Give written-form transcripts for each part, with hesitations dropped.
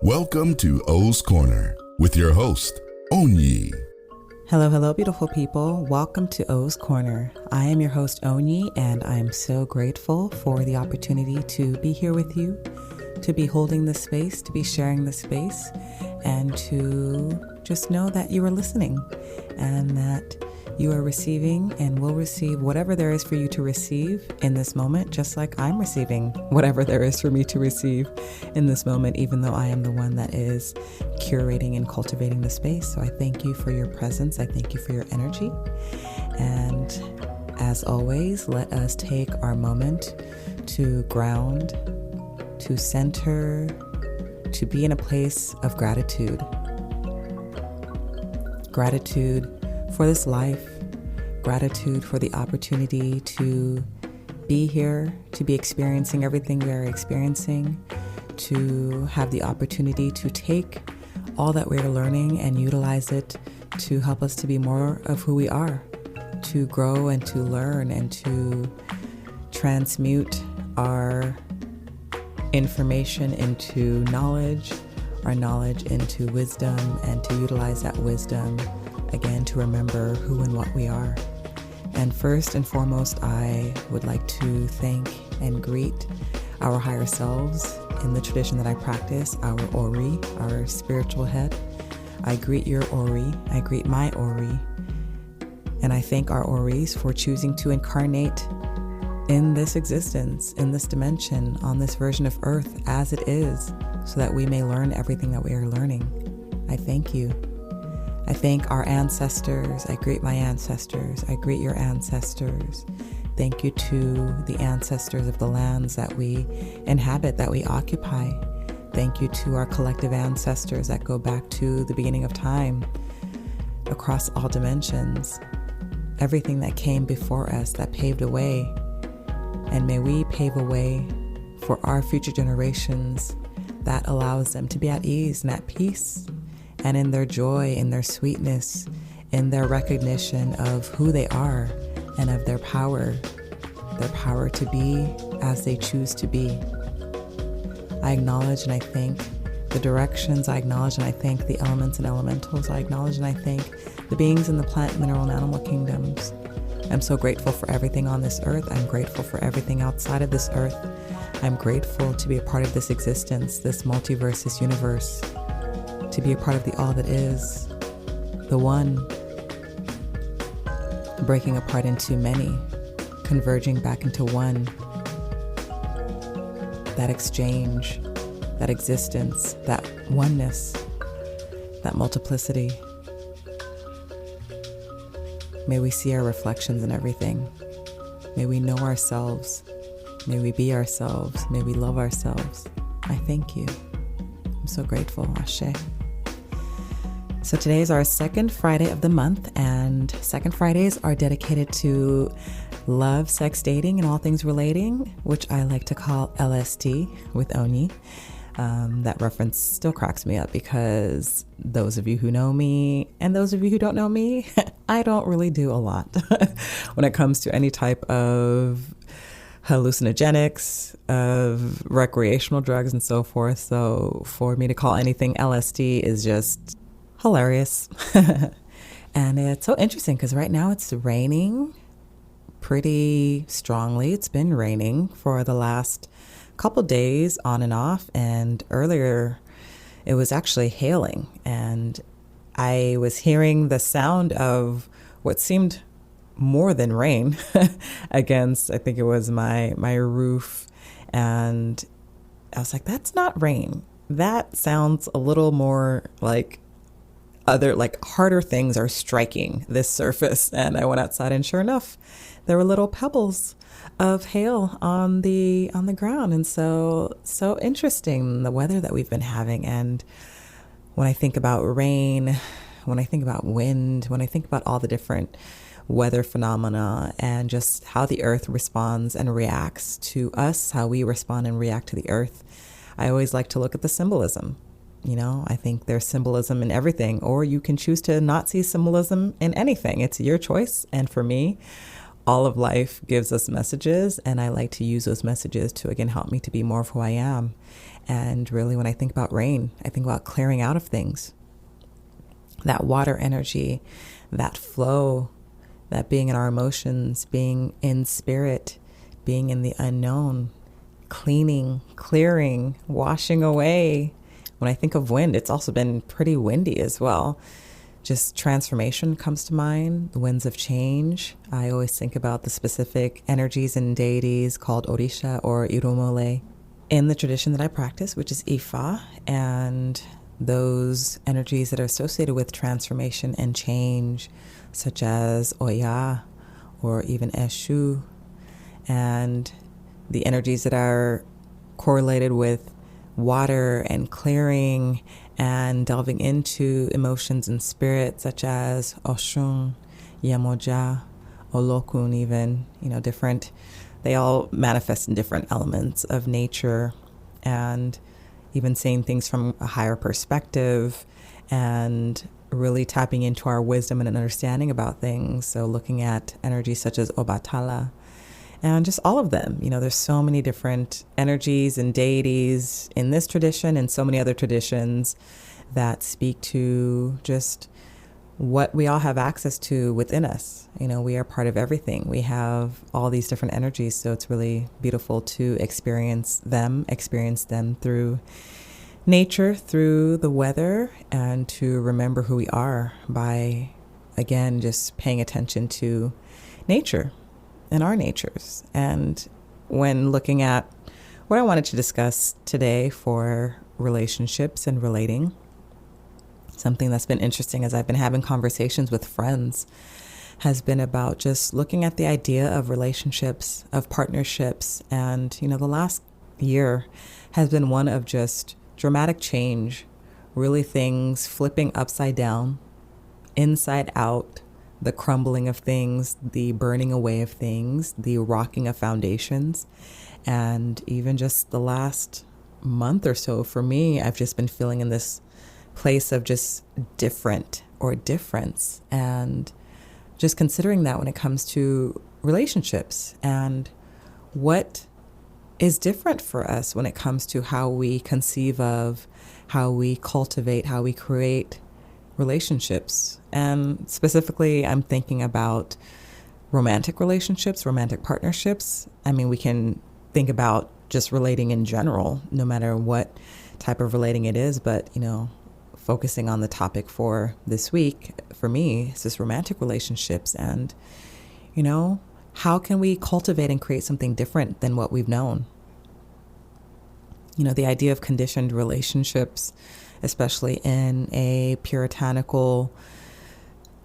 Welcome to O's Corner with your host, ONYI. Hello, beautiful people. Welcome to O's Corner. I am your host, ONYI, and I'm so grateful for the opportunity to be here with you, to be holding this space, to be sharing this space, and to just know that you are listening and that you are receiving and will receive whatever there is for you to receive in this moment, just like I'm receiving whatever there is for me to receive in this moment, even though I am the one that is curating and cultivating the space. So I thank you for your presence. I thank you for your energy. And as always, let us take our moment to ground, to center, to be in a place of gratitude. Gratitude for this life, gratitude for the opportunity to be here, to be experiencing everything we are experiencing, to have the opportunity to take all that we're learning and utilize it to help us to be more of who we are, to grow and to learn and to transmute our information into knowledge, our knowledge into wisdom, and to utilize that wisdom again, to remember who and what we are. And first and foremost, I would like to thank and greet our higher selves in the tradition that I practice, our Ori, our spiritual head. I greet your Ori, I greet my Ori, and I thank our Oris for choosing to incarnate in this existence, in this dimension, on this version of Earth as it is, so that we may learn everything that we are learning. I thank you. I thank our ancestors. I greet my ancestors. I greet your ancestors. Thank you to the ancestors of the lands that we inhabit, that we occupy. Thank you to our collective ancestors that go back to the beginning of time, across all dimensions. Everything that came before us, that paved a way. And may we pave a way for our future generations that allows them to be at ease and at peace, and in their joy, in their sweetness, in their recognition of who they are and of their power to be as they choose to be. I acknowledge and I thank the directions. I acknowledge and I thank the elements and elementals. I acknowledge and I thank the beings in the plant, mineral, and animal kingdoms. I'm so grateful for everything on this earth. I'm grateful for everything outside of this earth. I'm grateful to be a part of this existence, this multiverse, this universe, to be a part of the all that is, the one, breaking apart into many, converging back into one. That exchange, that existence, that oneness, that multiplicity. May we see our reflections in everything. May we know ourselves. May we be ourselves. May we love ourselves. I thank you. I'm so grateful. Ashe. So today is our second Friday of the month, and second Fridays are dedicated to love, sex, dating, and all things relating, which I like to call LSD with ONYI. That reference still cracks me up because those of you who know me and those of you who don't know me, I don't really do a lot when it comes to any type of hallucinogenics, of recreational drugs and so forth. So for me to call anything LSD is just hilarious. And it's so interesting because right now it's raining pretty strongly. It's been raining for the last couple days on and off, and earlier it was actually hailing, and I was hearing the sound of what seemed more than rain against, I think it was my roof, and I was like, that's not rain. That sounds a little more like other, like harder things are striking this surface. And I went outside, and sure enough, there were little pebbles of hail on the ground. And so interesting, the weather that we've been having. And when I think about rain, when I think about wind, when I think about all the different weather phenomena and just how the earth responds and reacts to us, how we respond and react to the earth, I always like to look at the symbolism. You know, I think there's symbolism in everything, or you can choose to not see symbolism in anything. It's your choice. And for me, all of life gives us messages, and I like to use those messages to, again, help me to be more of who I am. And really, when I think about rain, I think about clearing out of things. That water energy, that flow, that being in our emotions, being in spirit, being in the unknown, cleaning, clearing, washing away. When I think of wind, it's also been pretty windy as well. Just transformation comes to mind, the winds of change. I always think about the specific energies and deities called Orisha or Irumole in the tradition that I practice, which is Ifa, and those energies that are associated with transformation and change, such as Oya or even Eshu, and the energies that are correlated with water and clearing and delving into emotions and spirit, such as Oshun, Yemoja, Olokun, even, different. They all manifest in different elements of nature, and even seeing things from a higher perspective and really tapping into our wisdom and understanding about things. So looking at energies such as Obatala and just all of them. There's so many different energies and deities in this tradition and so many other traditions that speak to just what we all have access to within us. We are part of everything. We have all these different energies, so it's really beautiful to experience them through nature, through the weather, and to remember who we are by, again, just paying attention to nature and our natures. And when looking at what I wanted to discuss today for relationships and relating, something that's been interesting as I've been having conversations with friends has been about just looking at the idea of relationships, of partnerships. And, the last year has been one of just dramatic change, really things flipping upside down, inside out, the crumbling of things, the burning away of things, the rocking of foundations. And even just the last month or so for me, I've just been feeling in this place of just different or difference, and just considering that when it comes to relationships and what is different for us when it comes to how we conceive of, how we cultivate, how we create relationships. And specifically, I'm thinking about romantic relationships, romantic partnerships. We can think about just relating in general, no matter what type of relating it is, but, focusing on the topic for this week, for me, is just romantic relationships. And, how can we cultivate and create something different than what we've known? The idea of conditioned relationships, especially in a puritanical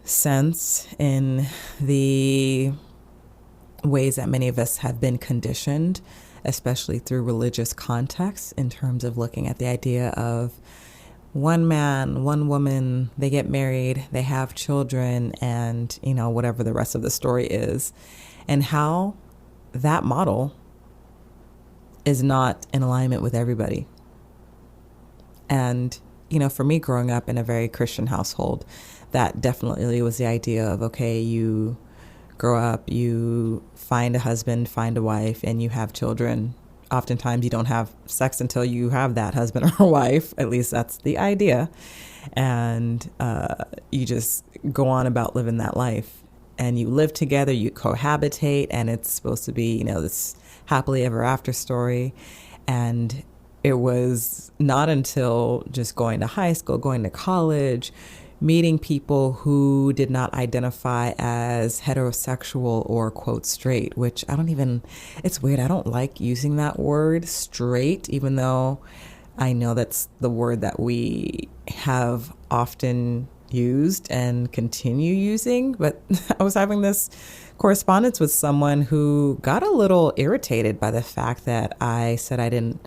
sense, in the ways that many of us have been conditioned, especially through religious contexts, in terms of looking at the idea of one man, one woman, they get married, they have children, and, whatever the rest of the story is, and how that model is not in alignment with everybody. And, for me, growing up in a very Christian household, that definitely was the idea of, okay, you grow up, you find a husband, find a wife, and you have children. Oftentimes you don't have sex until you have that husband or wife. At least that's the idea. And you just go on about living that life. And you live together, you cohabitate, and it's supposed to be, this happily ever after story. And it was not until just going to high school, going to college, meeting people who did not identify as heterosexual or quote straight, which it's weird. I don't like using that word straight, even though I know that's the word that we have often used and continue using. But I was having this correspondence with someone who got a little irritated by the fact that I said I didn't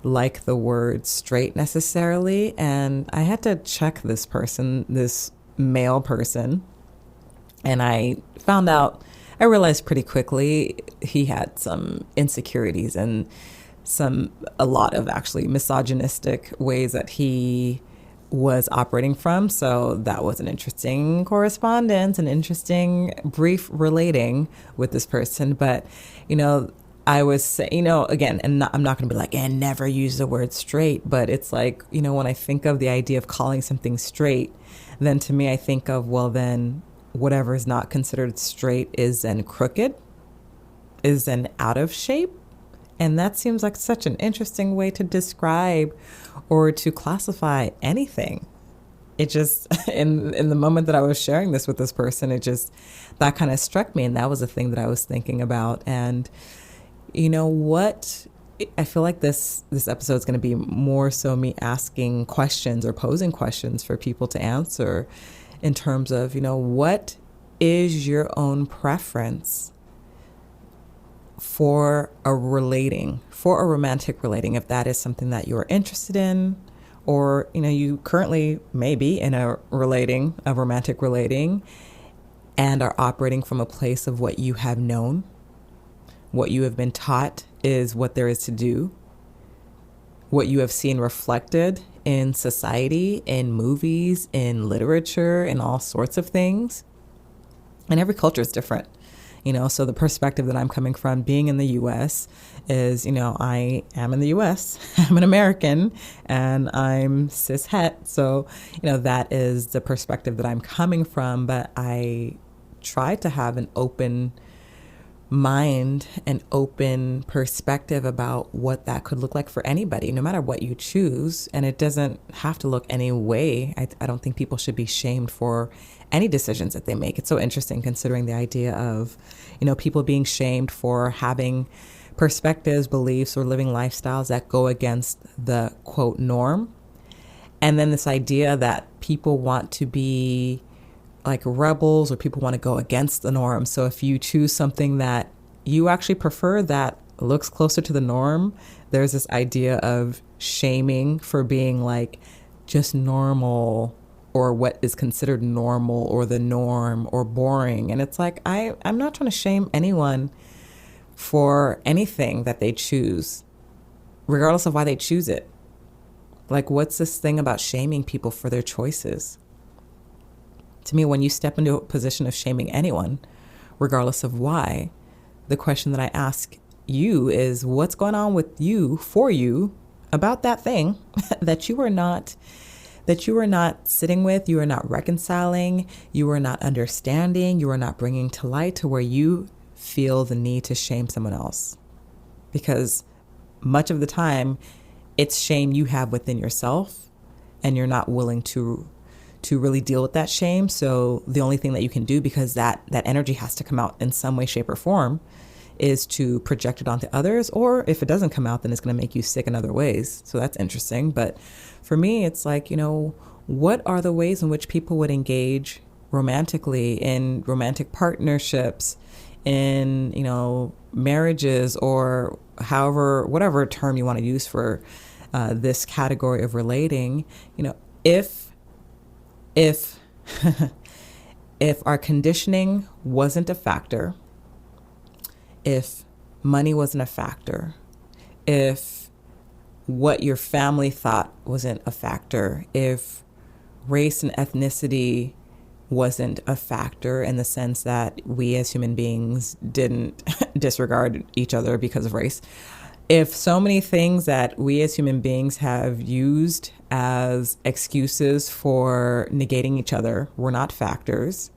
like the word straight necessarily. And I had to check this person, this male person. And I realized pretty quickly he had some insecurities and a lot of actually misogynistic ways that he was operating from. So that was an interesting correspondence, an interesting brief relating with this person. But, I was saying, again, and I'm not going to be like, and never use the word straight, but it's like, when I think of the idea of calling something straight, then to me, I think of, well, then whatever is not considered straight is then crooked, is then out of shape. And that seems like such an interesting way to describe or to classify anything. It just, in the moment that I was sharing this with this person, that kind of struck me. And that was the thing that I was thinking about. And what I feel like this episode is going to be more so me asking questions or posing questions for people to answer in terms of, what is your own preference for a romantic relating, if that is something that you're interested in, or, you currently may be in a romantic relating and are operating from a place of what you have known, what you have been taught is what there is to do, what you have seen reflected in society, in movies, in literature, in all sorts of things. And every culture is different, so the perspective that I'm coming from being in the U.S. is, I am in the U.S., I'm an American, and I'm cis het. So, that is the perspective that I'm coming from, but I try to have an open mind and open perspective about what that could look like for anybody, no matter what you choose. And it doesn't have to look any way. I don't think people should be shamed for any decisions that they make. It's so interesting considering the idea of, people being shamed for having perspectives, beliefs, or living lifestyles that go against the quote norm. And then this idea that people want to be like rebels, or people want to go against the norm. So if you choose something that you actually prefer that looks closer to the norm, there's this idea of shaming for being like just normal, or what is considered normal, or the norm, or boring. And it's like, I'm not trying to shame anyone for anything that they choose, regardless of why they choose it. Like, what's this thing about shaming people for their choices? To me, when you step into a position of shaming anyone, regardless of why, the question that I ask you is, what's going on with you, for you, about that thing that you are not sitting with, you are not reconciling, you are not understanding, you are not bringing to light, to where you feel the need to shame someone else? Because much of the time, it's shame you have within yourself, and you're not willing to really deal with that shame. So the only thing that you can do, because that energy has to come out in some way, shape, or form, is to project it onto others. Or if it doesn't come out, then it's going to make you sick in other ways. So that's interesting. But for me, it's like, what are the ways in which people would engage romantically, in romantic partnerships, in, marriages, or whatever term you want to use for this category of relating, if if our conditioning wasn't a factor, if money wasn't a factor, if what your family thought wasn't a factor, if race and ethnicity wasn't a factor, in the sense that we as human beings didn't disregard each other because of race, if so many things that we as human beings have used as excuses for negating each other were not factors,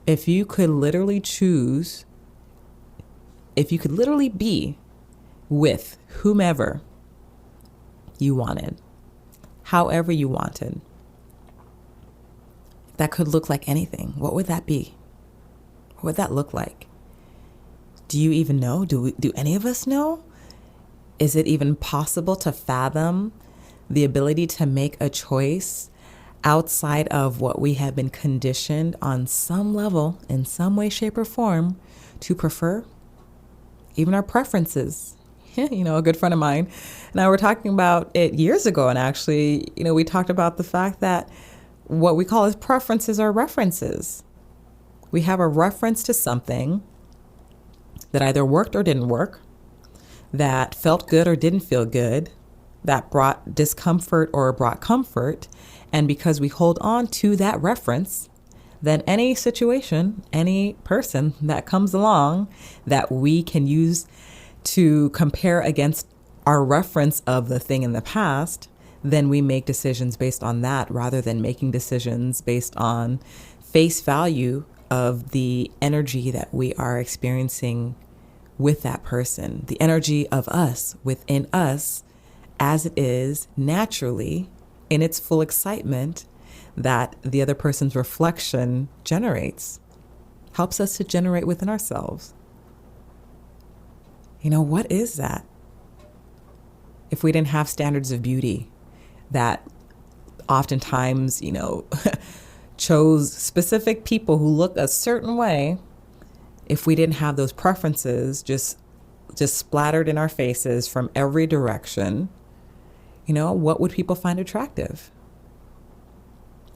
if you could literally be with whomever you wanted, however you wanted, that could look like anything, what would that be? What would that look like? Do you even know? Do any of us know? Is it even possible to fathom the ability to make a choice outside of what we have been conditioned on some level, in some way, shape, or form, to prefer? Even our preferences. A good friend of mine and I were talking about it years ago, and actually, we talked about the fact that what we call as preferences are references. We have a reference to something that either worked or didn't work, that felt good or didn't feel good, that brought discomfort or brought comfort. And because we hold on to that reference, then any situation, any person that comes along that we can use to compare against our reference of the thing in the past, then we make decisions based on that rather than making decisions based on face value of the energy that we are experiencing with that person, the energy of us within us as it is naturally in its full excitement that the other person's reflection generates, helps us to generate within ourselves. What is that? If we didn't have standards of beauty that oftentimes, chose specific people who look a certain way, if we didn't have those preferences just splattered in our faces from every direction, what would people find attractive?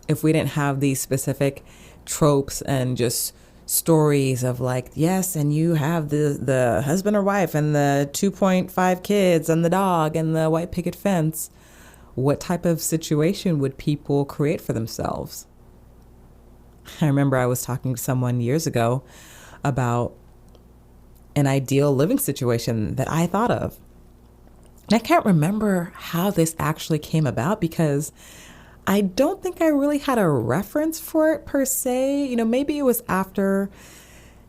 If we didn't have these specific tropes and just stories of like, yes, and you have the husband or wife and the 2.5 kids and the dog and the white picket fence, what type of situation would people create for themselves? I remember I was talking to someone years ago about an ideal living situation that I thought of. And I can't remember how this actually came about because I don't think I really had a reference for it per se. Maybe it was after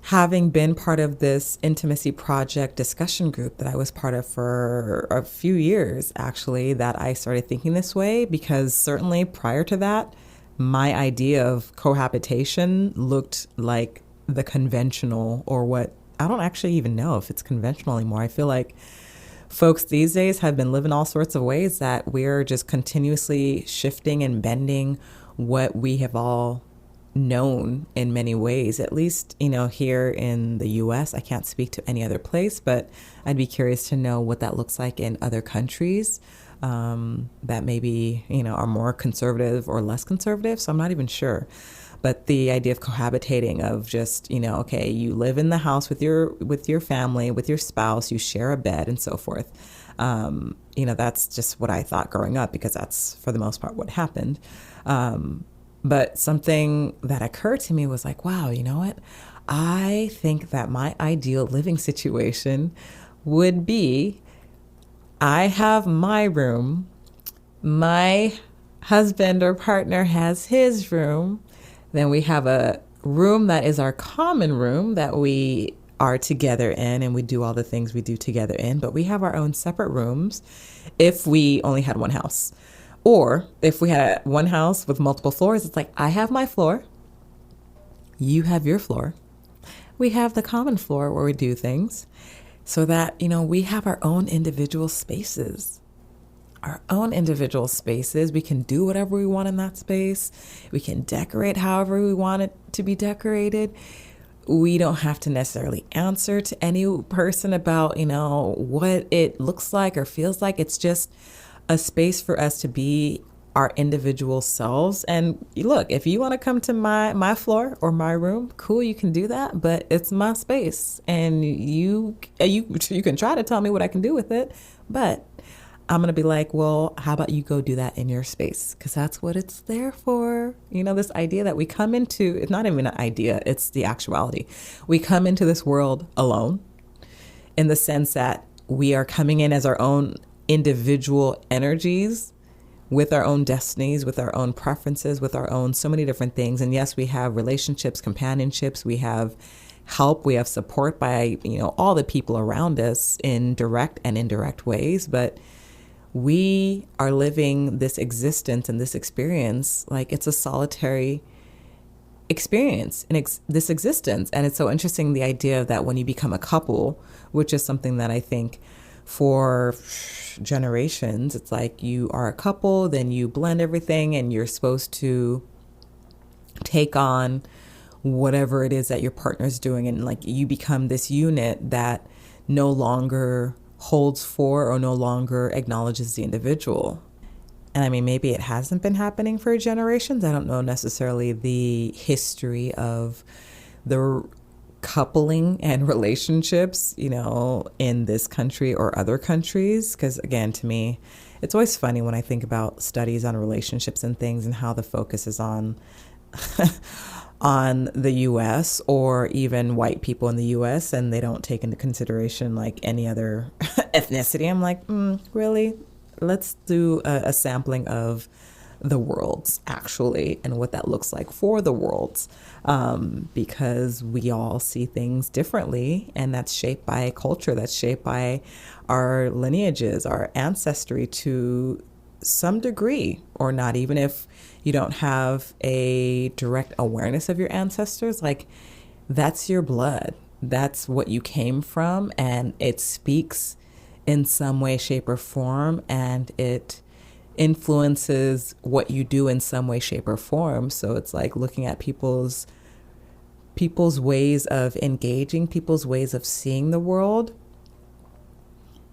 having been part of this intimacy project discussion group that I was part of for a few years, actually, that I started thinking this way, because certainly prior to that, my idea of cohabitation looked like the conventional, or what, I don't actually even know if it's conventional anymore. I feel like folks these days have been living all sorts of ways that we're just continuously shifting and bending what we have all known in many ways, at least, here in the US. I can't speak to any other place, but I'd be curious to know what that looks like in other countries that maybe, are more conservative or less conservative. So I'm not even sure. But the idea of cohabitating, of just, okay, you live in the house with your family, with your spouse, you share a bed and so forth. That's just what I thought growing up, because that's for the most part what happened. But something that occurred to me was like, wow, you know what? I think that my ideal living situation would be, I have my room, my husband or partner has his room, then we have a room that is our common room that we are together in and we do all the things we do together in, but we have our own separate rooms if we only had one house. Or if we had one house with multiple floors, it's like, I have my floor, you have your floor, we have the common floor where we do things, so that, we have our own individual spaces. We can do whatever we want in that space. We can decorate however we want it to be decorated. We don't have to necessarily answer to any person about, what it looks like or feels like. It's just a space for us to be our individual selves. And look, if you want to come to my floor or my room, cool, you can do that, but it's my space, and you can try to tell me what I can do with it, but I'm going to be like, well, how about you go do that in your space? Because that's what it's there for. This idea that we come into, it's not even an idea, it's the actuality. We come into this world alone, in the sense that we are coming in as our own individual energies, with our own destinies, with our own preferences, with our own so many different things. And yes, we have relationships, companionships, we have help, we have support by, all the people around us in direct and indirect ways. But we are living this existence and this experience like it's a solitary experience in this existence. And it's so interesting, the idea that when you become a couple, which is something that I think for generations, it's like you are a couple, then you blend everything, and you're supposed to take on whatever it is that your partner's doing, and like you become this unit that no longer holds for or no longer acknowledges the individual. And I mean, maybe it hasn't been happening for generations. I don't know necessarily the history of the coupling and relationships, in this country or other countries. Because again, to me, it's always funny when I think about studies on relationships and things, and how the focus is on on the US or even white people in the US, and they don't take into consideration like any other ethnicity. I'm like, really? Let's do a sampling of the worlds actually and what that looks like for the worlds, because we all see things differently, and that's shaped by culture, that's shaped by our lineages, our ancestry to some degree, or not. Even if you don't have a direct awareness of your ancestors, like that's your blood, that's what you came from, and it speaks in some way, shape, or form, and it influences what you do in some way, shape, or form. So it's like looking at people's ways of engaging, people's ways of seeing the world.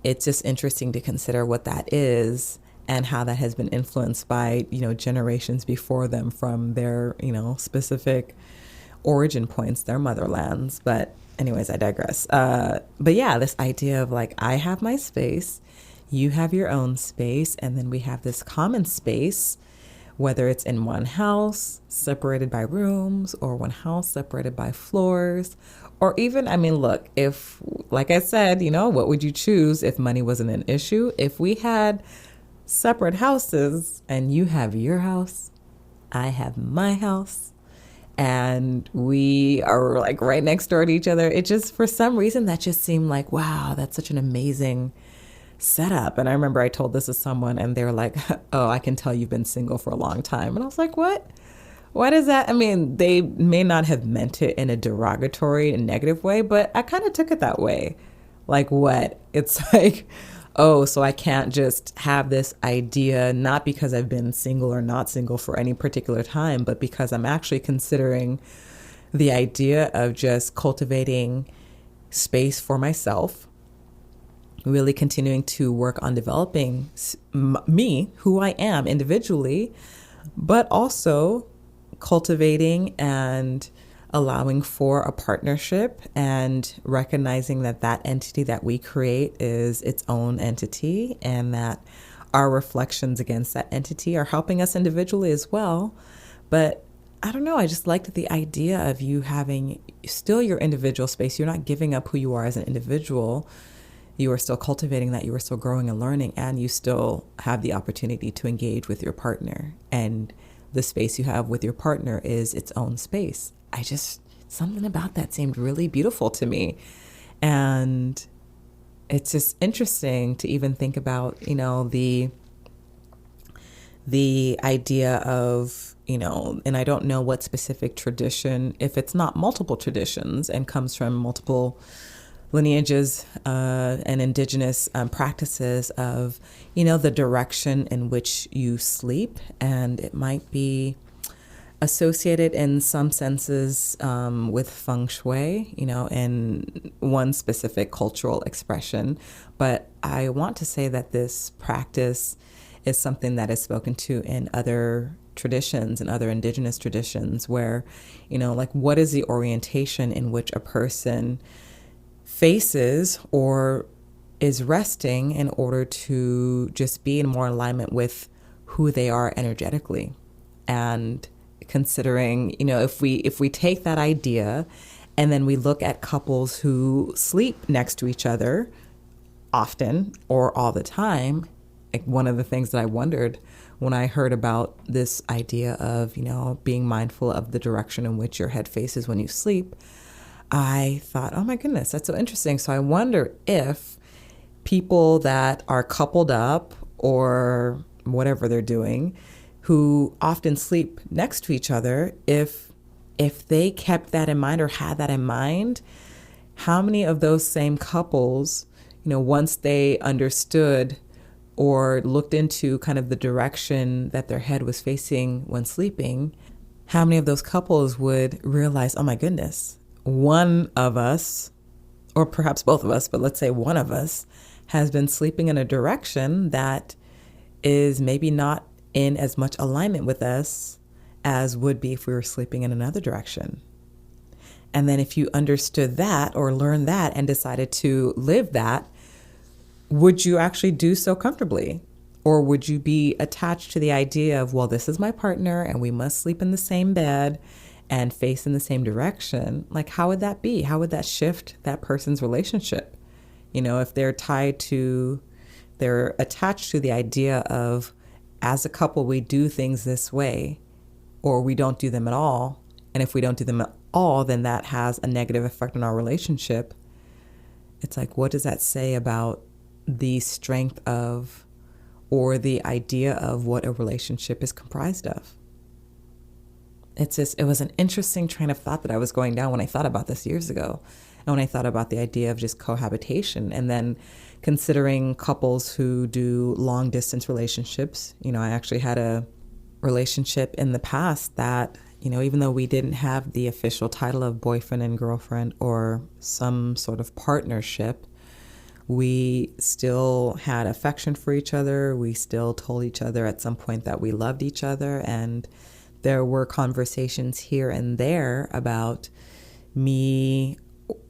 It's just interesting to consider what that is and how that has been influenced by, generations before them from their, specific origin points, their motherlands. But anyways, I digress. But yeah, this idea of like, I have my space, you have your own space, and then we have this common space, whether it's in one house separated by rooms, or one house separated by floors, or even, look, if, like I said, what would you choose if money wasn't an issue? If we had separate houses and you have your house, I have my house, and we are like right next door to each other, it just, for some reason, that just seemed like, wow, that's such an amazing setup. And I remember I told this to someone and they were like, oh, I can tell you've been single for a long time. And I was like, what? What is that? They may not have meant it in a derogatory and negative way, but I kind of took it that way. Like, what? It's like, oh, so I can't just have this idea, not because I've been single or not single for any particular time, but because I'm actually considering the idea of just cultivating space for myself, really continuing to work on developing me, who I am individually, but also cultivating and allowing for a partnership and recognizing that that entity that we create is its own entity, and that our reflections against that entity are helping us individually as well. But I don't know, I just liked the idea of you having still your individual space. You're not giving up who you are as an individual. You are still cultivating that, you are still growing and learning, and you still have the opportunity to engage with your partner. And the space you have with your partner is its own space. Something about that seemed really beautiful to me. And it's just interesting to even think about, the idea of, and I don't know what specific tradition, if it's not multiple traditions and comes from multiple lineages and indigenous practices of, the direction in which you sleep. And it might be associated in some senses with feng shui, in one specific cultural expression. But I want to say that this practice is something that is spoken to in other traditions and other indigenous traditions where, like what is the orientation in which a person faces or is resting in order to just be in more alignment with who they are energetically. And considering, if we take that idea and then we look at couples who sleep next to each other often or all the time, like one of the things that I wondered when I heard about this idea of, being mindful of the direction in which your head faces when you sleep, I thought, oh my goodness, that's so interesting. So I wonder if people that are coupled up or whatever they're doing, who often sleep next to each other, if they kept that in mind or had that in mind, how many of those same couples, once they understood or looked into kind of the direction that their head was facing when sleeping, how many of those couples would realize, oh my goodness, one of us, or perhaps both of us, but let's say one of us, has been sleeping in a direction that is maybe not in as much alignment with us as would be if we were sleeping in another direction. And then if you understood that or learned that and decided to live that, would you actually do so comfortably? Or would you be attached to the idea of, well, this is my partner and we must sleep in the same bed and face in the same direction, like how would that be? How would that shift that person's relationship? If they're attached to the idea of, as a couple, we do things this way, or we don't do them at all. And if we don't do them at all, then that has a negative effect on our relationship. It's like, what does that say about the strength of, or the idea of what a relationship is comprised of? It was an interesting train of thought that I was going down when I thought about this years ago. And when I thought about the idea of just cohabitation, and then considering couples who do long distance relationships. I actually had a relationship in the past that, even though we didn't have the official title of boyfriend and girlfriend or some sort of partnership, we still had affection for each other. We still told each other at some point that we loved each other. And there were conversations here and there about me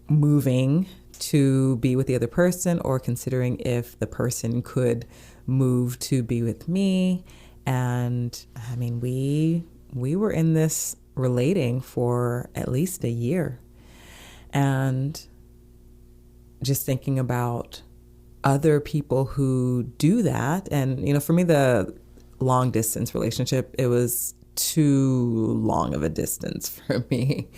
moving to be with the other person, or considering if the person could move to be with me. And I mean, we were in this relating for at least a year. And just thinking about other people who do that. And, for me, the long distance relationship, it was too long of a distance for me.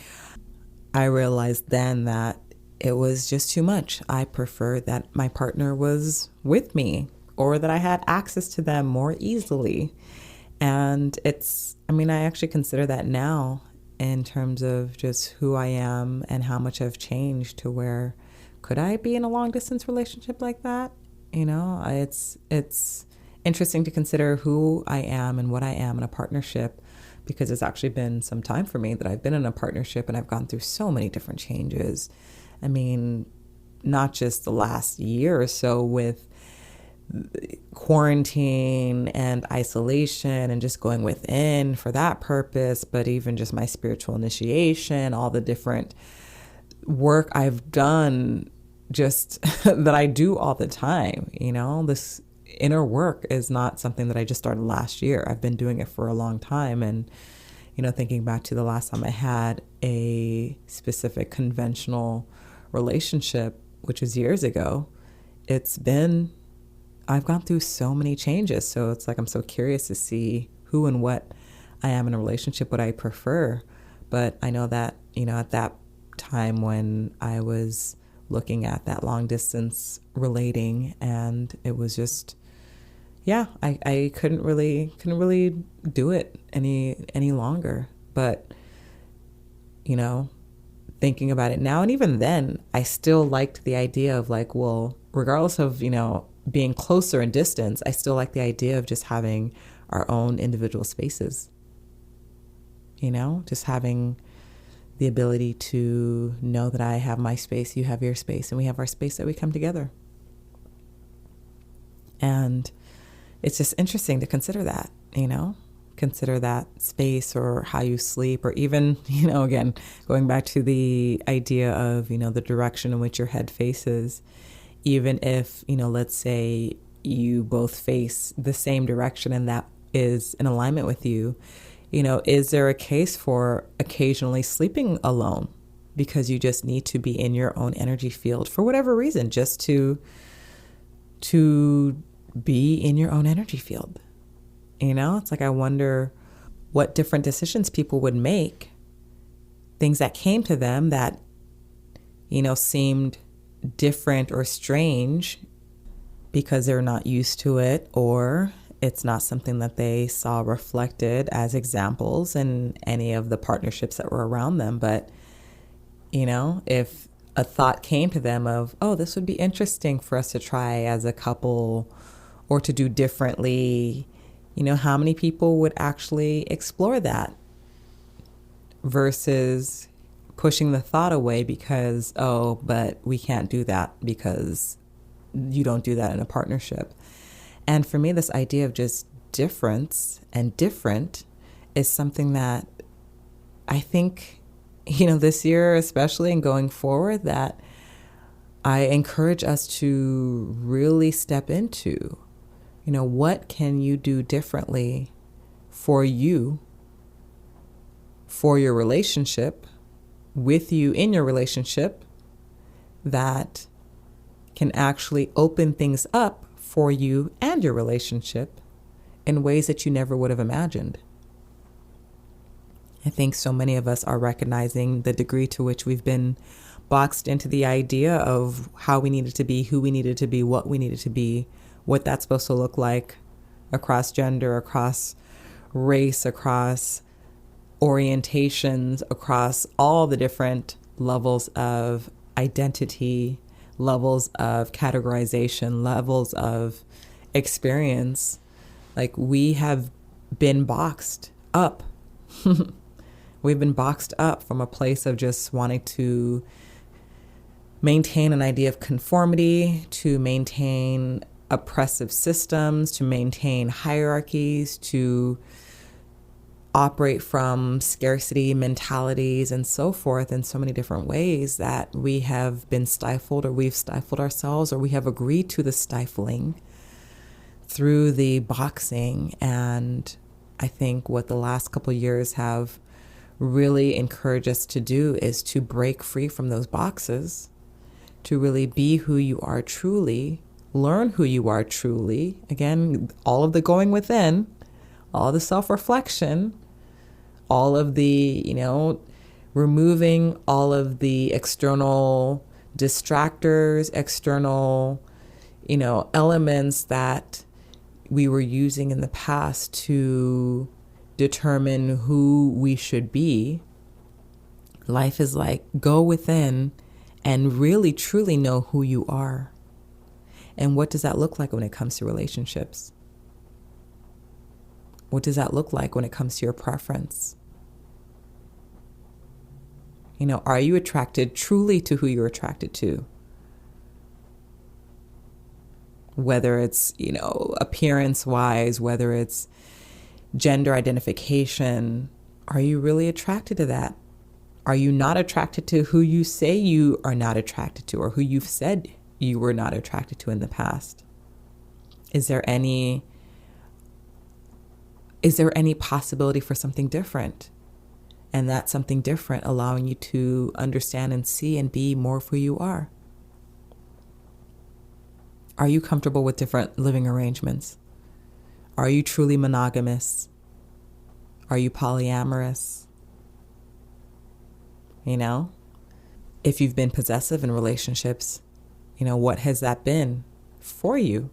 I realized then that it was just too much. I preferred that my partner was with me, or that I had access to them more easily. And I actually consider that now in terms of just who I am and how much I've changed, to where could I be in a long distance relationship like that? It's interesting to consider who I am and what I am in a partnership, because it's actually been some time for me that I've been in a partnership, and I've gone through so many different changes. I mean, not just the last year or so with quarantine and isolation and just going within for that purpose, but even just my spiritual initiation, all the different work I've done just that I do all the time. This inner work is not something that I just started last year. I've been doing it for a long time. And, thinking back to the last time I had a specific conventional relationship, which was years ago, I've gone through so many changes. So it's like, I'm so curious to see who and what I am in a relationship, what I prefer. But I know that, at that time when I was looking at that long distance relating, and it was just, I couldn't really do it any longer. But, thinking about it now, and even then, I still liked the idea of like, well, regardless of, being closer in distance, I still like the idea of just having our own individual spaces, just having the ability to know that I have my space, you have your space, and we have our space that we come together. And it's just interesting to consider that, consider that space, or how you sleep, or even, again, going back to the idea of, the direction in which your head faces. Even if, let's say you both face the same direction and that is in alignment with you, is there a case for occasionally sleeping alone because you just need to be in your own energy field for whatever reason, just to be in your own energy field? It's like, I wonder what different decisions people would make, things that came to them that, seemed different or strange because they're not used to it, or it's not something that they saw reflected as examples in any of the partnerships that were around them. But, if a thought came to them of, oh, this would be interesting for us to try as a couple or to do differently, how many people would actually explore that versus pushing the thought away because, oh, but we can't do that because you don't do that in a partnership. And for me, this idea of just difference and different is something that I think, this year especially and going forward, that I encourage us to really step into. What can you do differently for you, for your relationship, with you in your relationship, that can actually open things up for you and your relationship in ways that you never would have imagined. I think so many of us are recognizing the degree to which we've been boxed into the idea of how we needed to be, who we needed to be, what we needed to be, what that's supposed to look like across gender, across race, across orientations, across all the different levels of identity, levels of categorization, levels of experience. Like, we have been boxed up. We've been boxed up from a place of just wanting to maintain an idea of conformity, to maintain oppressive systems, to maintain hierarchies, to operate from scarcity mentalities and so forth, in so many different ways that we have been stifled, or we've stifled ourselves, or we have agreed to the stifling through the boxing. And I think what the last couple of years have really encouraged us to do is to break free from those boxes, to really be who you are truly, learn who you are truly. Again, all of the going within, all the self-reflection, all of the, removing all of the external distractors, external, elements that we were using in the past to determine who we should be. Life is like, go within and really truly know who you are. And what does that look like when it comes to relationships? What does that look like when it comes to your preference? Are you attracted truly to who you're attracted to? Whether it's, appearance wise, whether it's gender identification, are you really attracted to that? Are you not attracted to who you say you are not attracted to, or who you've said you were not attracted to in the past? Is there any possibility for something different? And that something different allowing you to understand and see and be more of who you are. Are you comfortable with different living arrangements? Are you truly monogamous? Are you polyamorous? If you've been possessive in relationships, what has that been for you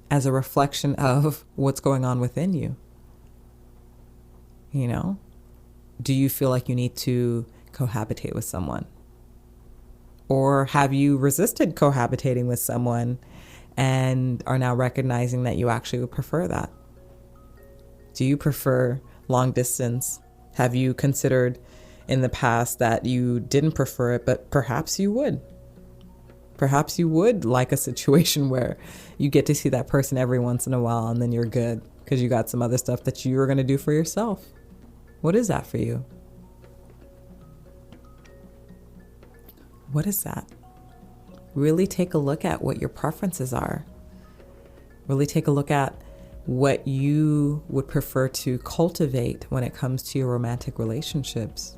as a reflection of what's going on within you? Do you feel like you need to cohabitate with someone? Or have you resisted cohabitating with someone and are now recognizing that you actually would prefer that? Do you prefer long distance? Have you considered in the past that you didn't prefer it, but perhaps you would? Perhaps you would like a situation where you get to see that person every once in a while and then you're good because you got some other stuff that you were going to do for yourself. What is that for you? What is that? Really take a look at what your preferences are. Really take a look at what you would prefer to cultivate when it comes to your romantic relationships.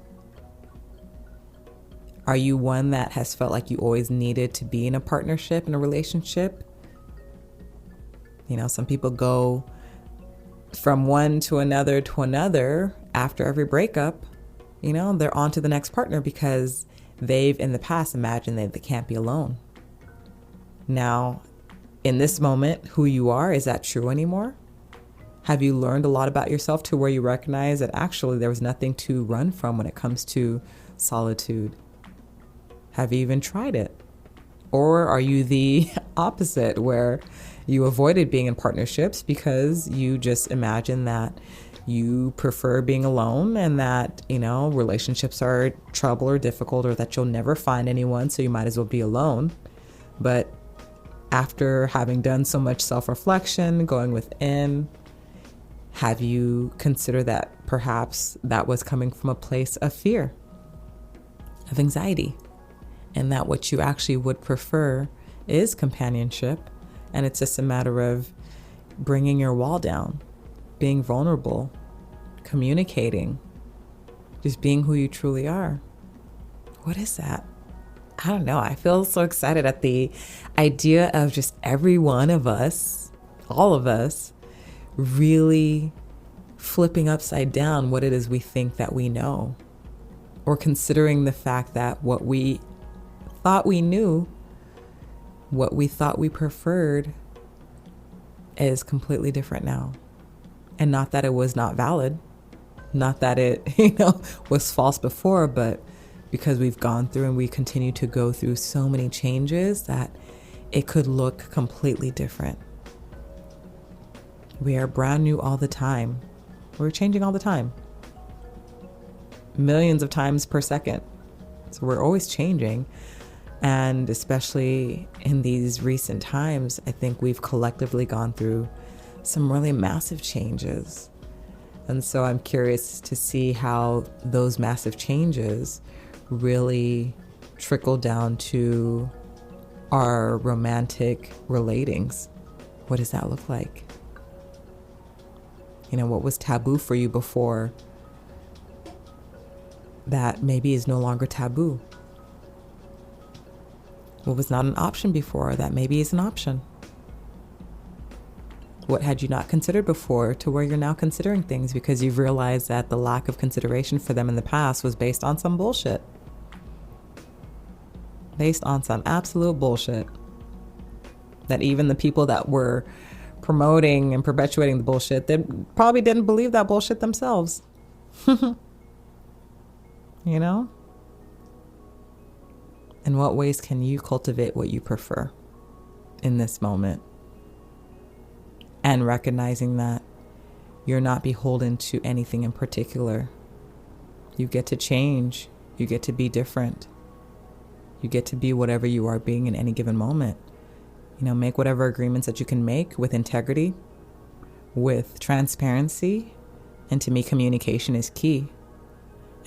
Are you one that has felt like you always needed to be in a partnership, in a relationship? Some people go from one to another after every breakup. They're on to the next partner because they've in the past imagined that they can't be alone. Now, in this moment, who you are, is that true anymore? Have you learned a lot about yourself to where you recognize that actually there was nothing to run from when it comes to solitude? Have you even tried it? Or are you the opposite, where you avoided being in partnerships because you just imagine that you prefer being alone and that, relationships are trouble or difficult, or that you'll never find anyone, so you might as well be alone? But after having done so much self-reflection, going within, have you considered that perhaps that was coming from a place of fear, of anxiety, and that what you actually would prefer is companionship, and it's just a matter of bringing your wall down, being vulnerable, communicating, just being who you truly are. What is that? I don't know. I feel so excited at the idea of just every one of us, all of us, really flipping upside down what it is we think that we know, or considering the fact that what we thought we knew, what we thought we preferred, is completely different now. And not that it was not valid, not that it, was false before, but because we've gone through and we continue to go through so many changes that it could look completely different. We are brand new all the time. We're changing all the time. Millions of times per second. So we're always changing. And especially in these recent times, I think we've collectively gone through some really massive changes. And so I'm curious to see how those massive changes really trickle down to our romantic relatings. What does that look like? What was taboo for you before that maybe is no longer taboo? What was not an option before that maybe is an option? What had you not considered before to where you're now considering things because you've realized that the lack of consideration for them in the past was based on some bullshit? Based on some absolute bullshit. That even the people that were promoting and perpetuating the bullshit, they probably didn't believe that bullshit themselves. In what ways can you cultivate what you prefer in this moment? And recognizing that you're not beholden to anything in particular. You get to change. You get to be different. You get to be whatever you are being in any given moment. Make whatever agreements that you can make with integrity, with transparency. And to me, communication is key.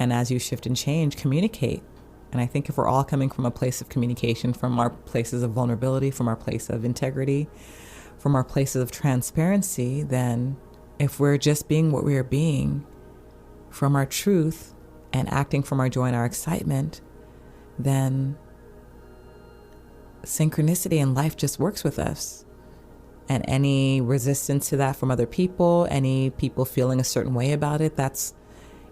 And as you shift and change, communicate. And I think if we're all coming from a place of communication, from our places of vulnerability, from our place of integrity, from our places of transparency, then if we're just being what we are being from our truth and acting from our joy and our excitement, then synchronicity in life just works with us. And any resistance to that from other people, any people feeling a certain way about it, that's,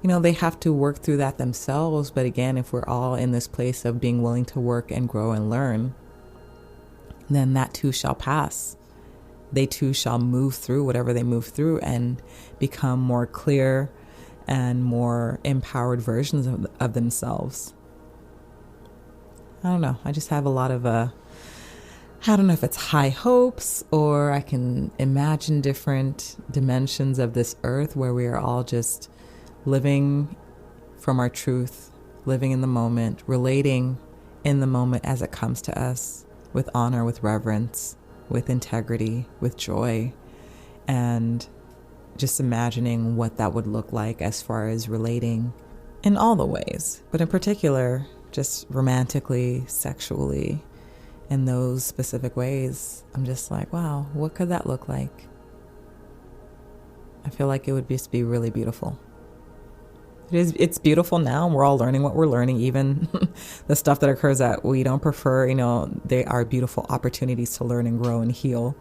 they have to work through that themselves. But again, if we're all in this place of being willing to work and grow and learn, then that too shall pass. They too shall move through whatever they move through and become more clear and more empowered versions of themselves. I don't know. I just have a lot of, I don't know if it's high hopes, or I can imagine different dimensions of this earth where we are all just living from our truth, living in the moment, relating in the moment as it comes to us, with honor, with reverence, with integrity, with joy, and just imagining what that would look like as far as relating in all the ways, but in particular, just romantically, sexually, in those specific ways. I'm just like, wow, what could that look like? I feel like it would just be really beautiful. It's beautiful now, and we're all learning what we're learning. Even the stuff that occurs that we don't prefer, they are beautiful opportunities to learn and grow and heal.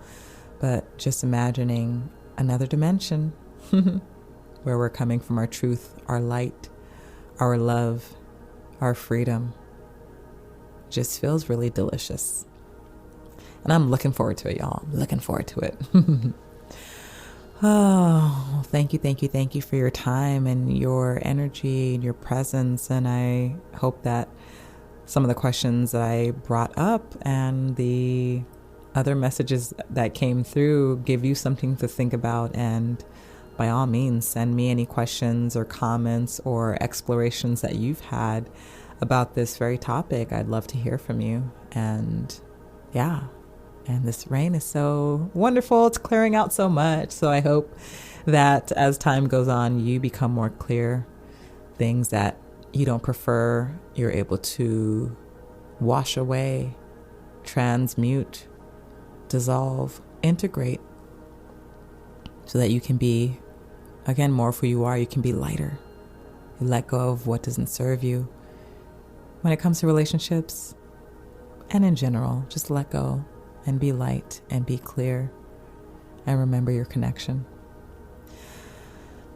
But just imagining another dimension where we're coming from our truth, our light, our love, our freedom, just feels really delicious. And I'm looking forward to it, y'all. I'm looking forward to it. Oh, thank you for your time and your energy and your presence. And I hope that some of the questions that I brought up and the other messages that came through give you something to think about. And by all means, send me any questions or comments or explorations that you've had about this very topic. I'd love to hear from you. And yeah. And this rain is so wonderful. It's clearing out so much. So I hope that as time goes on, you become more clear. Things that you don't prefer, you're able to wash away, transmute, dissolve, integrate, so that you can be, again, more of who you are. You can be lighter. You let go of what doesn't serve you. When it comes to relationships and in general, just let go and be light and be clear and remember your connection.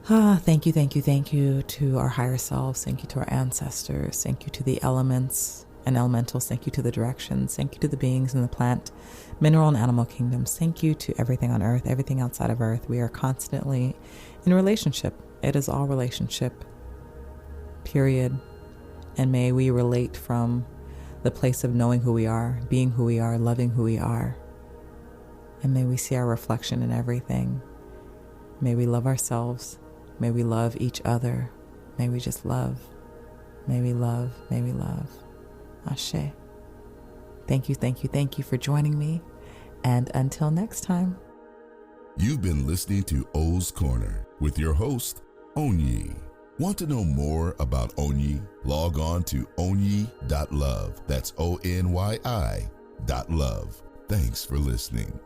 Thank you to our higher selves. Thank you to our ancestors. Thank you to the elements and elementals. Thank you to the directions. Thank you to the beings in the plant, mineral, and animal kingdoms. Thank you to everything on earth, everything outside of earth. We are constantly in relationship. It is all relationship, period. And may we relate from the place of knowing who we are, being who we are, loving who we are. And may we see our reflection in everything. May we love ourselves. May we love each other. May we just love. May we love. May we love. Ashe. Thank you for joining me. And until next time. You've been listening to O's Corner with your host, ONYI. Want to know more about ONYI? Log on to onyilove. That's ONYI.love. Thanks for listening.